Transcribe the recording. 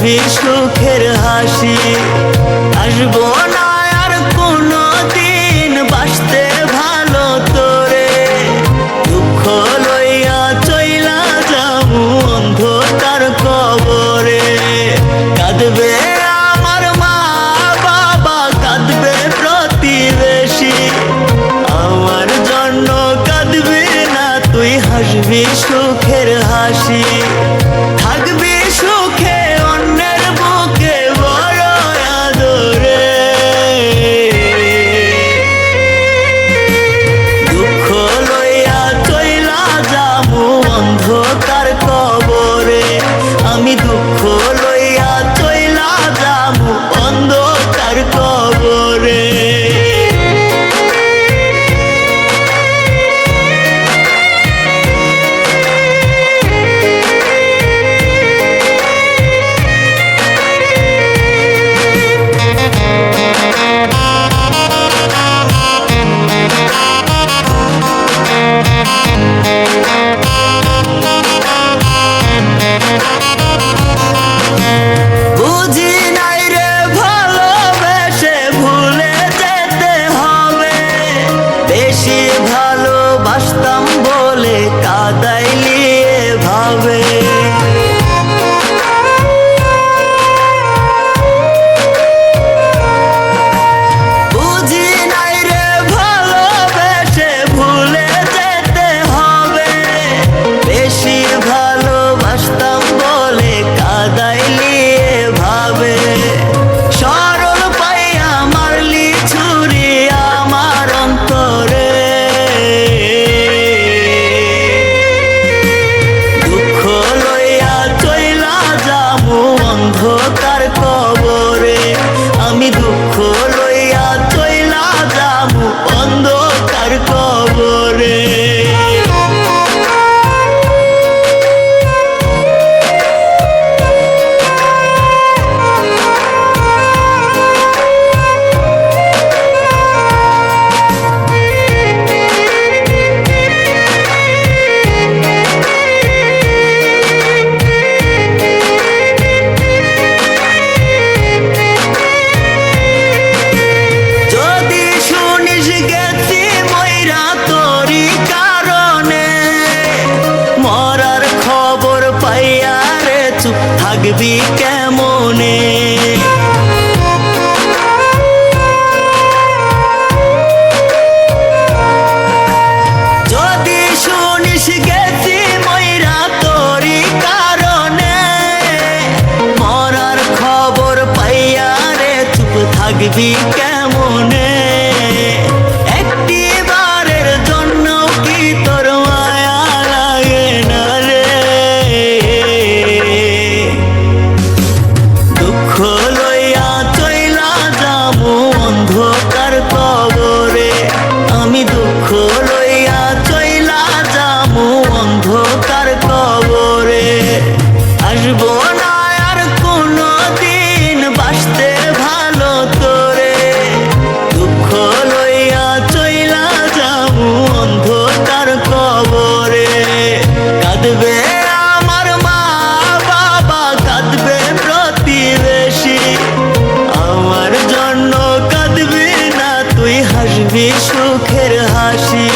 হাসবি সুখের হাসি। আসবো না আর কোনো দিন বাসতে ভালো তোরে, দুঃখ লইয়া চইলা যামু অন্ধকার কবরে। কাঁদবে আমার মা বাবা, কাঁদবে প্রতিবেশী, আমার জন্য কাঁদবি না তুই, হাসবি সুখের হাসি। থাকবি সুখে অন্যের বুকে বড় আদরে, দুঃখ লইয়া চইলা যামু অন্ধকার কবরে। আমি দুঃখ লইয়া চইলা যামু অন্ধকার কবরে। বুঝি নাই রে ভালোবেসে ভুলে যেতে হবে, বেশি ভালোবাসতাম বলে কাঁদাইলি এভাবে। বুঝি নাই রে ভালোবেসে ভুলে যেতে হবে, বেশি ভালোবাসতাম বলে কাঁদাইলি এভাবে। সরল পাইয়া মারলি ছুরি আমার অন্তরে, দুঃখ লইয়া চইলা যামু অন্ধকার কবরে। আমি দুঃখ লইয়া চইলা যামু অন্ধকার কবরে। যদি শুনিস গেছি মইরা তোরি কারণে, মরার খবর পাইয়া রে চুপ থাকবি কেমনে। যদি শুনিস গেছি মইরা তোরি কারণে, মরার খবর পাইয়া রে চুপ থাকবি কেমনে। একটি বারের জন্য কি তোর মায়া লাগে না রে, দুঃখ লইয়া চইলা যামু অন্ধকার কবরে। আমি দুঃখ লইয়া চইলা যামু অন্ধকার কবরে। আসবো না আর কোনো দিন বাসতে ভালো তোরে, দুঃখ লইয়া চইলা যামু অন্ধকার কবরে। কাঁদবে আমার মা বাবা, কাঁদবে প্রতিবেশী, আমার জন্য কাঁদবি না তুই, হাসবি সুখের হাসি।